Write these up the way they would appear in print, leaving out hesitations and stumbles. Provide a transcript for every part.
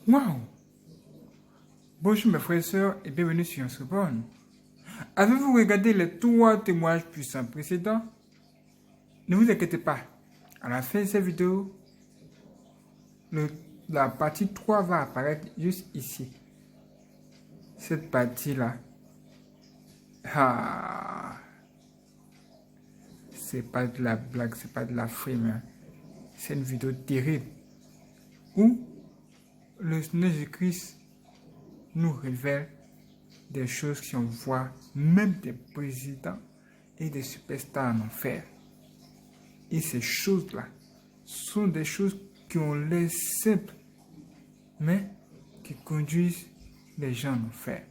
Waouh! Bonjour mes frères et sœurs et bienvenue sur Youngsreborn. Avez-vous regardé les 3 témoignages puissants précédents? Ne vous inquiétez pas. À la fin de cette vidéo, la partie 3 va apparaître juste ici. Cette partie-là. Ah! C'est pas de la blague, c'est pas de la frime. Hein. C'est une vidéo terrible où le Seigneur Jésus-Christ nous révèle des choses qui envoient même des présidents et des superstars en enfer. Et ces choses-là sont des choses qui ont l'air simples, mais qui conduisent les gens en enfer.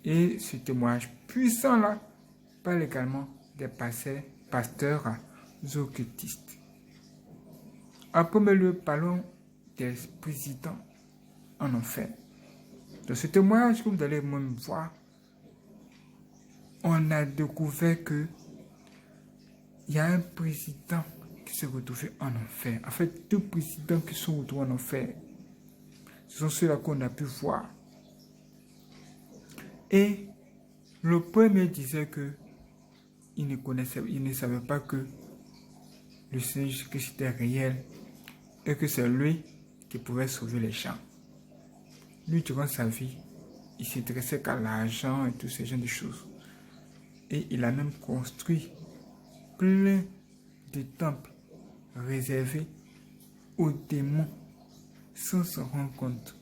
Et ce témoignage puissant-là parle également des pasteurs occultistes. En premier lieu, parlons des présidents en enfer. Dans ce témoignage que vous allez même voir, on a découvert que il y a un président qui s'est retrouvé en enfer. En fait, 2 présidents qui sont retrouvés en enfer. Ce sont ceux-là qu'on a pu voir. Et le premier disait que il ne savait pas que le Seigneur Jésus-Christ était réel et que c'est lui qui pouvait sauver les gens. Lui, durant sa vie, il s'intéressait qu'à l'argent et tous ces genres de choses. Et il a même construit plein de temples réservés aux démons sans s'en rendre compte.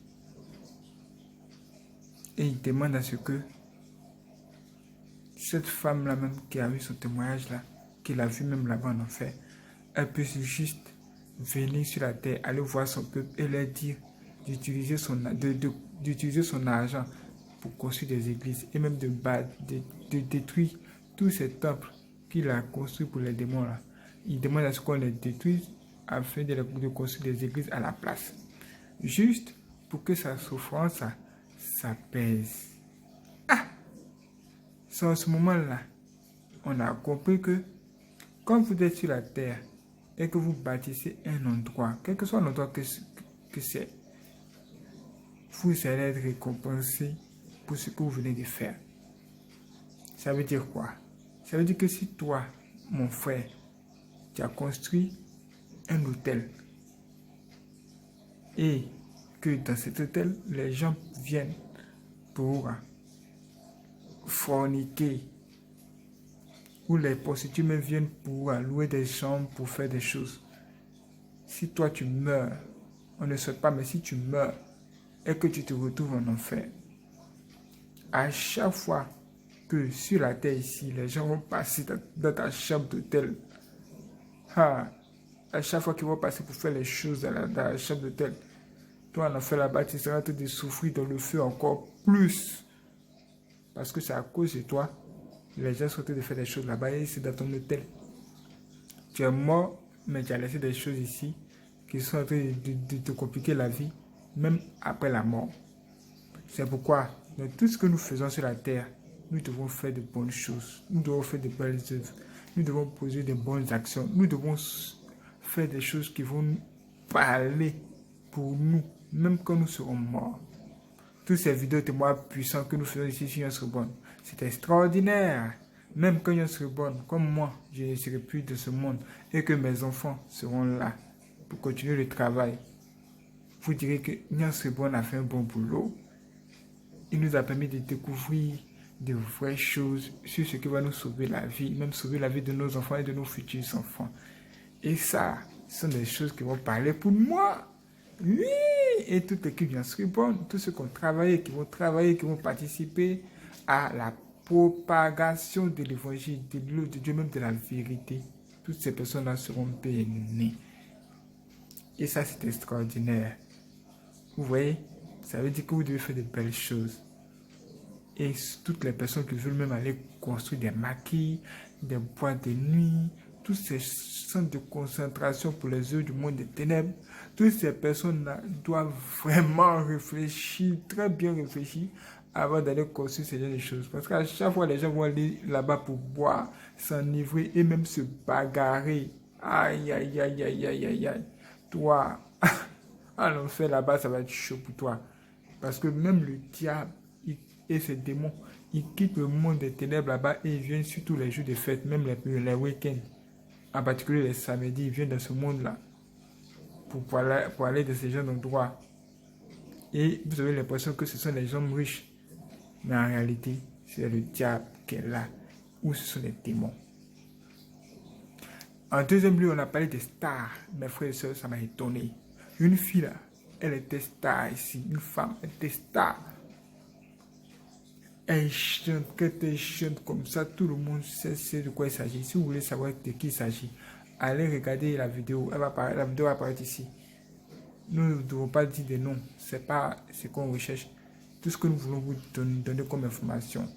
Et il demande à ce que cette femme-là même qui a eu son témoignage-là, qu'il a vu même là-bas en enfer, elle puisse juste venir sur la terre, aller voir son peuple et leur dire d'utiliser son argent pour construire des églises et même de détruire tous ces temples qu'il a construits pour les démons là. Il demande à ce qu'on les détruise afin de construire des églises à la place. Juste pour que sa souffrance s'apaise. Ah! C'est en ce moment-là, on a compris que quand vous êtes sur la terre et que vous bâtissez un endroit, quel que soit l'endroit que c'est, vous allez être récompensé pour ce que vous venez de faire. Ça veut dire quoi? Ça veut dire que si toi, mon frère, tu as construit un hôtel et que dans cet hôtel, les gens viennent pour forniquer ou les prostituées même viennent pour louer des chambres pour faire des choses. Si toi tu meurs, on ne sait pas, mais si tu meurs et que tu te retrouves en enfer, à chaque fois que sur la terre ici, les gens vont passer dans ta chambre d'hôtel, à chaque fois qu'ils vont passer pour faire les choses dans la chambre d'hôtel, toi en enfer là-bas, tu seras en train de souffrir dans le feu encore plus. Parce que c'est à cause de toi, les gens sont en train de faire des choses là-bas et c'est dans ton hôtel. Tu es mort, mais tu as laissé des choses ici qui sont en train de te compliquer la vie, même après la mort. C'est pourquoi, dans tout ce que nous faisons sur la terre, nous devons faire de bonnes choses, nous devons faire de belles œuvres, nous devons poser de bonnes actions, nous devons faire des choses qui vont parler pour nous, même quand nous serons morts. Toutes ces vidéos témoins puissants que nous faisons ici sur Youngsreborn, c'est extraordinaire. Même quand Youngsreborn, comme moi, je ne serai plus de ce monde et que mes enfants seront là pour continuer le travail, vous direz que Youngsreborn a fait un bon boulot. Il nous a permis de découvrir de vraies choses sur ce qui va nous sauver la vie, même sauver la vie de nos enfants et de nos futurs enfants. Et ça, ce sont des choses qui vont parler pour moi. Oui, et toute l'équipe Youngsreborn, tous ceux qui ont travaillé, qui vont participer à la propagation de l'évangile, de Dieu, même de la vérité. Toutes ces personnes-là seront bénies. Et ça, c'est extraordinaire. Vous voyez, ça veut dire que vous devez faire de belles choses. Et toutes les personnes qui veulent même aller construire des maquis, des boîtes de nuit, tous ces centres de concentration pour les œuvres du monde des ténèbres, toutes ces personnes-là doivent vraiment réfléchir, très bien réfléchir, avant d'aller construire ces genres de choses. Parce qu'à chaque fois, les gens vont aller là-bas pour boire, s'enivrer et même se bagarrer. Aïe, aïe, aïe, aïe, aïe, aïe, aïe. Toi, En enfer, là-bas, ça va être chaud pour toi. Parce que même le diable et ses démons, ils quittent le monde des ténèbres là-bas et ils viennent sur tous les jours de fête, même les week-ends. En particulier les samedis, ils viennent dans ce monde-là pour aller dans ces gens d'endroits. Et vous avez l'impression que ce sont les hommes riches. Mais en réalité, c'est le diable qui est là, ou ce sont les démons. En deuxième lieu, on a parlé des stars. Mes frères et sœurs, ça m'a étonné. Une fille là, elle était star ici. Une femme, elle était star. Elle chante, quand elle chante comme ça, tout le monde sait de quoi il s'agit. Si vous voulez savoir de qui il s'agit, allez regarder la vidéo. La vidéo va apparaître ici. Nous ne devons pas dire des noms. Ce n'est pas ce qu'on recherche. Tout ce que nous voulons vous donner comme information,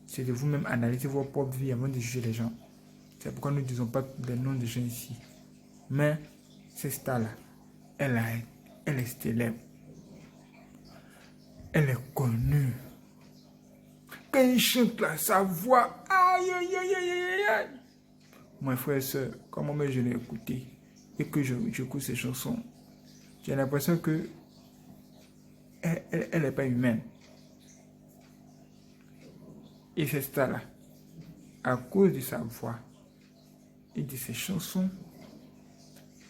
c'est de vous-même analyser vos propres vies avant de juger les gens. C'est pourquoi nous ne disons pas les noms des gens ici. Mais cette star-là, elle est célèbre. Elle est connue. Quand il chante là, sa voix, aïe, aïe, aïe, aïe, aïe, aïe. Mon frère et soeur, quand moi je l'ai écouté et que j'écoute ces chansons, j'ai l'impression que elle n'est pas humaine. Et c'est ça là, à cause de sa voix et de ses chansons,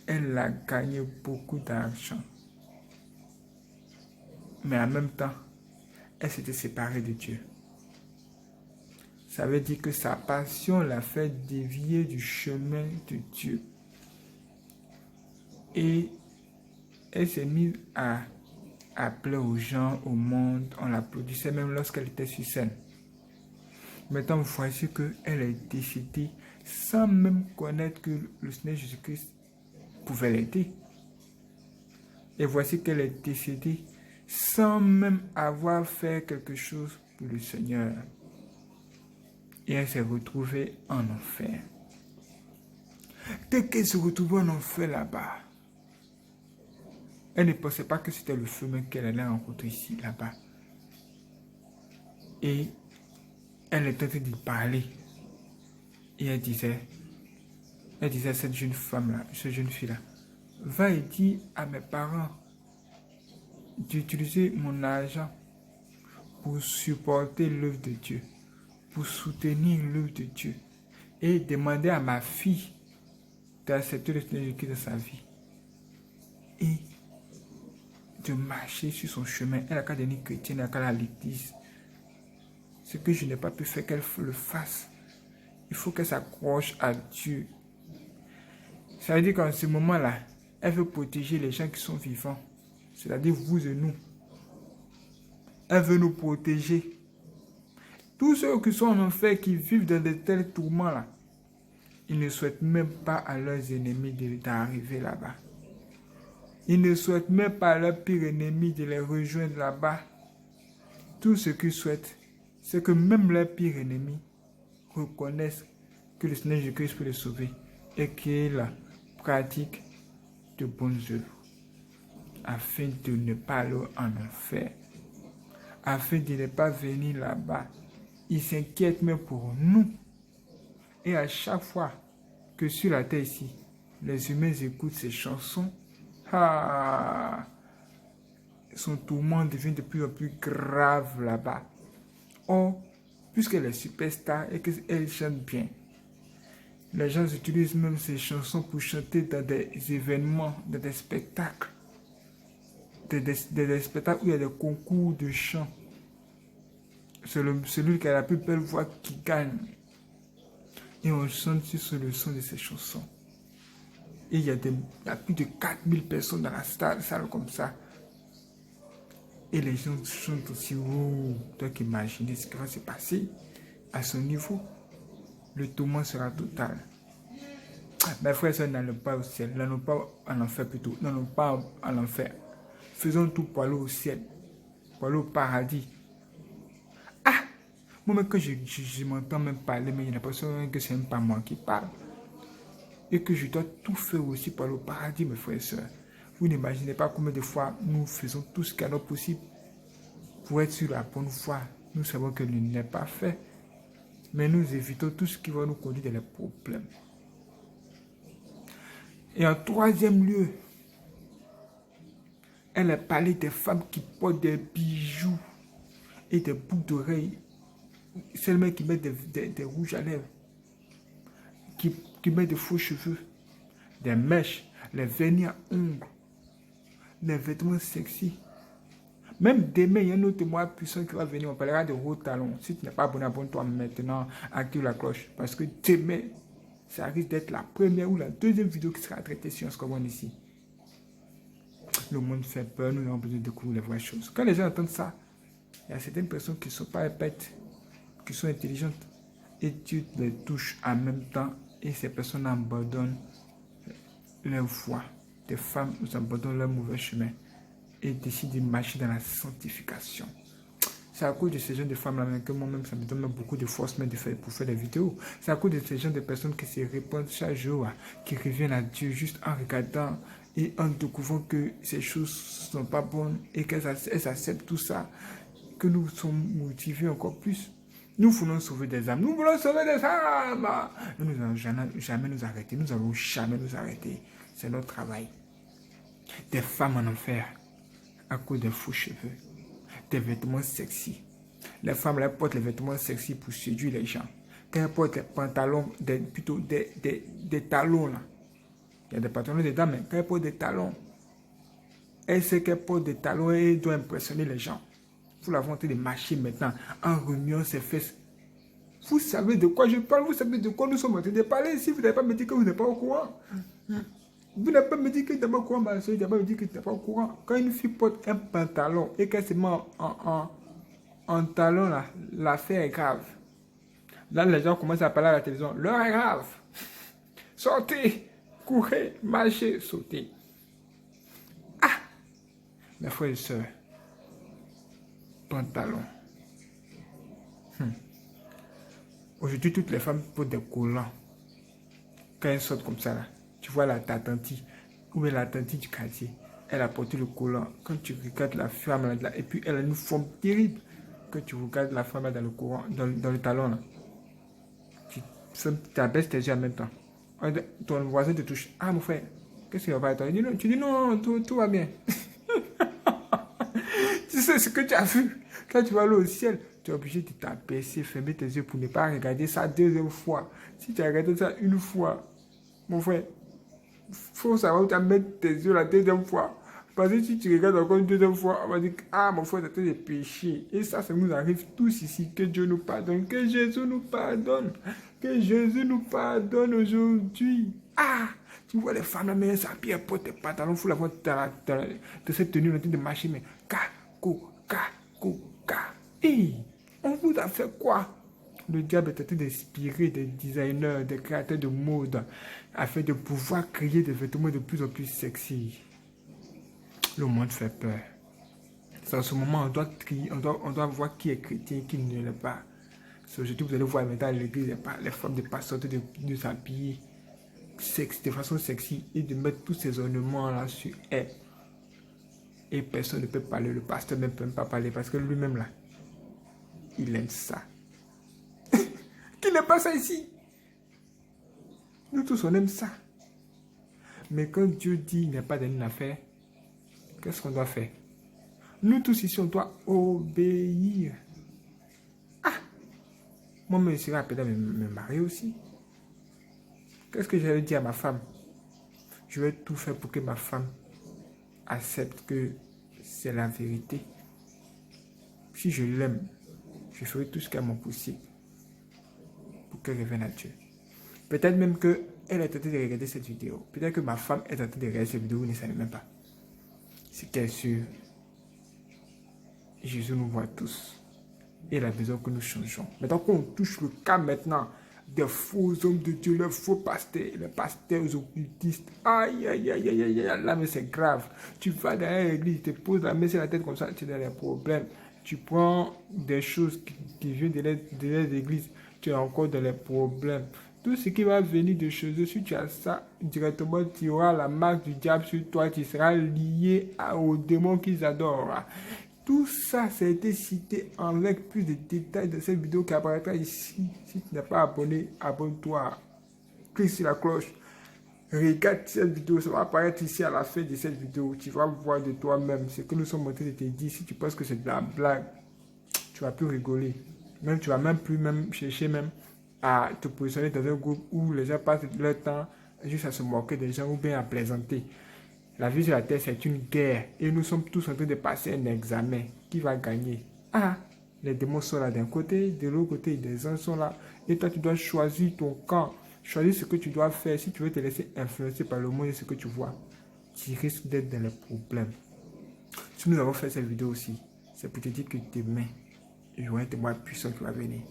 elle a gagné beaucoup d'argent. Mais en même temps, elle s'était séparée de Dieu. Ça veut dire que sa passion l'a fait dévier du chemin de Dieu. Et elle s'est mise à appeler aux gens, au monde. On l'applaudissait même lorsqu'elle était sur scène. Maintenant, voici qu'elle est décédée sans même connaître que le Seigneur Jésus-Christ pouvait l'aider. Et voici qu'elle est décédée sans même avoir fait quelque chose pour le Seigneur. Et elle s'est retrouvée en enfer. Dès qu'elle se retrouvait en enfer là-bas, elle ne pensait pas que c'était le feu même qu'elle allait rencontrer ici, là-bas. Et elle est en train d'y parler. Et elle disait à cette jeune femme-là, cette jeune fille-là, va et dis à mes parents d'utiliser mon argent pour supporter l'œuvre de Dieu, pour soutenir l'œuvre de Dieu, et demander à ma fille d'accepter le Seigneur Jésus-Christ dans sa vie et de marcher sur son chemin. Elle a qu'à devenir chrétienne, elle a qu'à aller à l'église. Ce que je n'ai pas pu faire, qu'elle le fasse. Il faut qu'elle s'accroche à Dieu. Ça veut dire qu'en ce moment-là, elle veut protéger les gens qui sont vivants, c'est-à-dire vous et nous. Elle veut nous protéger. Tous ceux qui sont en enfer, qui vivent dans de tels tourments-là, ils ne souhaitent même pas à leurs ennemis d'arriver là-bas. Ils ne souhaitent même pas à leurs pires ennemis de les rejoindre là-bas. Tout ce qu'ils souhaitent, c'est que même leurs pires ennemis reconnaissent que le Seigneur Jésus-Christ peut les sauver et qu'ils pratiquent de bonnes œuvres afin de ne pas aller en enfer, afin de ne pas venir là-bas. Ils s'inquiètent même pour nous. Et à chaque fois que sur la terre ici, les humains écoutent ces chansons, son tourment devient de plus en plus grave là-bas. Or, puisqu'elle est superstar et qu'elle chante bien, les gens utilisent même ces chansons pour chanter dans des événements, dans des spectacles. Des spectacles où il y a des concours de chant. C'est celui qui a la plus belle voix qui gagne. Et on chante sur le son de ces chansons. Et il y a plus de 4000 personnes dans la salle comme ça. Et les gens chantent aussi. Oh, donc imaginez ce qui va se passer à ce niveau. Le tourment sera total. Mes frères et sœurs, n'allons pas au ciel, n'allons pas en enfer plutôt, n'allons pas en enfer. Faisons tout pour aller au ciel, pour aller au paradis. Ah! Moi, même quand je m'entends même parler, mais j'ai l'impression que c'est même pas moi qui parle. Et que je dois tout faire aussi pour aller au paradis, mes frères et sœurs. Vous n'imaginez pas combien de fois nous faisons tout ce qu'il y a possible pour être sur la bonne voie. Nous savons que nous n'est pas fait, mais nous évitons tout ce qui va nous conduire dans les problèmes. Et en troisième lieu, Elle a parlé des femmes qui portent des bijoux et des boucles d'oreilles. Seulement qui mettent des rouges à lèvres. Qui mettent des faux cheveux. Des mèches. Les vernis à ongles. Les vêtements sexy. Même demain, il y a un autre mois puissant qui va venir. On parlera de hauts talons. Si tu n'es pas abonné, abonne-toi maintenant. Active la cloche. Parce que demain, ça risque d'être la première ou la deuxième vidéo qui sera traitée sur ce qu'on voit ici. Le monde fait peur. Nous avons besoin de découvrir les vraies choses. Quand les gens entendent ça, il y a certaines personnes qui ne sont pas bêtes, qui sont intelligentes. Et tu les touches en même temps. Et ces personnes abandonnent leur foi. Des femmes nous abandonnent leur mauvais chemin. Et décident de marcher dans la sanctification. C'est à cause de ces gens de femmes-là que moi-même, ça me donne beaucoup de force pour faire des vidéos. C'est à cause de ces gens de personnes qui se répandent chaque jour, qui reviennent à Dieu juste en regardant et en découvrant que ces choses ne sont pas bonnes et qu'elles acceptent tout ça, que nous sommes motivés encore plus. Nous voulons sauver des âmes. Nous voulons sauver des âmes. Nous n'allons jamais nous arrêter. Nous n'allons jamais nous arrêter. C'est notre travail. Des femmes en enfer à cause des faux cheveux, des vêtements sexy. Les femmes elles portent les vêtements sexy pour séduire les gens. Quand elles portent les pantalons, plutôt des talons là. Il y a des pantalons dedans, mais quand elles portent des talons, elles savent qu'elles portent des talons et elles doivent impressionner les gens. Vous l'avez en train de marcher maintenant en remuant ses fesses. Vous savez de quoi je parle, vous savez de quoi nous sommes en train de parler. Si vous n'avez pas me dit que vous n'êtes pas au courant. Vous n'avez pas me dit que tu n'es pas au courant, ma soeur, tu n'as pas me dit que tu n'es pas au courant. Quand une fille porte un pantalon et qu'elle se met en talon, là, l'affaire est grave. Là, les gens commencent à parler à la télévision. L'heure est grave. Sortez, courez, marchez, sautez. Ah! Mes frères et sœurs, pantalon. Aujourd'hui, toutes les femmes portent des collants. Quand elles sortent comme ça, là. Tu vois ta tante, ou bien la tante du quartier, elle a porté le collant. Quand tu regardes la femme là, et puis elle a une forme terrible. Quand tu regardes la femme là, dans le courant, dans le talon là, tu abaisses tes yeux en même temps. Ton voisin te touche. Ah mon frère, qu'est-ce qui va pas avec toi? Tu dis non, tout va bien. Tu sais ce que tu as vu. Quand tu vas aller au ciel, tu es obligé de t'abaisser, fermer tes yeux pour ne pas regarder ça deuxième fois. Si tu as regardé ça une fois, mon frère, il faut savoir où tu vas mettre tes yeux la deuxième fois. Parce que si tu regardes encore une deuxième fois, on va dire ah mon frère, c'était des péchés. Et ça nous arrive tous ici. Que Dieu nous pardonne. Que Jésus nous pardonne. Que Jésus nous pardonne aujourd'hui. Ah, tu vois les femmes là, mais elles s'habillent, elles portent des pantalons, il faut l'avoir de cette tenue, on est en train de marcher, mais Hey, on vous a fait quoi? Le diable est en train d'inspirer des designers, des créateurs de mode, afin de pouvoir créer des vêtements de plus en plus sexy. Le monde fait peur. C'est en ce moment on doit trier, on doit voir qui est chrétien et qui ne l'est pas. Aujourd'hui, vous allez voir maintenant à l'église, les femmes de pas sortir de s'habiller de façon sexy et de mettre tous ces ornements là sur elle. Et personne ne peut parler, le pasteur ne peut même pas parler parce que lui-même là, il aime ça. Qui n'aime pas ça ici? Nous tous on aime ça. Mais quand Dieu dit il n'y a pas d'une affaire, qu'est-ce qu'on doit faire? Nous tous ici on doit obéir. Ah! Moi-même je serai appelé à me marier aussi. Qu'est-ce que j'allais dire à ma femme? Je vais tout faire pour que ma femme accepte que c'est la vérité. Si je l'aime, je ferai tout ce qui est mon possible pour qu'elle revienne à Dieu. Peut-être même qu'elle est tentée de regarder cette vidéo. Peut-être que ma femme est tentée de regarder cette vidéo, vous ne savez même pas. C'est qu'elle est sûre. Jésus nous voit tous. Et il a besoin que nous changeons. Maintenant qu'on touche le cas maintenant des faux hommes de Dieu, les faux pasteurs, les pasteurs occultistes. Aïe, aïe, aïe, aïe, aïe, aïe, là, mais c'est grave. Tu vas dans l'église, tu te poses la main sur la tête comme ça, tu as des problèmes. Tu prends des choses qui viennent de l'église, tu as encore des problèmes. Tout ce qui va venir de chez eux, si tu as ça, directement, tu auras la marque du diable sur toi, tu seras lié aux démons qu'ils adorent. Tout ça, ça a été cité avec plus de détails dans cette vidéo qui apparaîtra ici. Si tu n'es pas abonné, abonne-toi. Clique sur la cloche. Regarde cette vidéo, ça va apparaître ici à la fin de cette vidéo. Tu vas voir de toi-même ce que nous sommes en train de te dire. Si tu penses que c'est de la blague, tu vas plus rigoler. Même tu vas même plus chercher même à te positionner dans un groupe où les gens passent leur temps juste à se moquer des gens ou bien à plaisanter. La vie sur la terre, c'est une guerre et nous sommes tous en train de passer un examen. Qui va gagner? Ah, les démons sont là d'un côté, de l'autre côté, des anges sont là. Et toi, tu dois choisir ton camp. Choisis ce que tu dois faire. Si tu veux te laisser influencer par le monde et ce que tu vois, tu risques d'être dans les problèmes. Si nous avons fait cette vidéo aussi, c'est pour te dire que demain, il y aura un témoignage puissant qui va venir.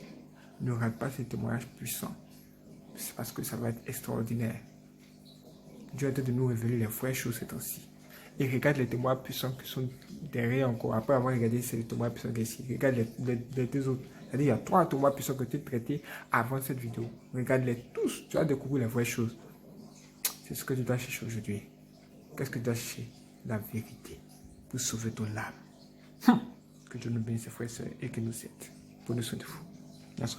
Ne rate pas ce témoignage puissant. C'est parce que ça va être extraordinaire. Dieu est en train de nous révéler les vraies choses ces temps-ci. Et regarde les témoins puissants qui sont derrière encore. Après avoir regardé ces témoins puissants qui sont ici, regarde les deux autres. C'est-à-dire il y a 3 témoins puissants que tu as traités avant cette vidéo. Regarde-les tous. Tu vas découvrir les vraies choses. C'est ce que tu dois chercher aujourd'hui. Qu'est-ce que tu dois chercher? La vérité. Pour sauver ton âme. Que Dieu nous bénisse, frères et sœurs, et que nous aide. Prenez soin de vous. Merci.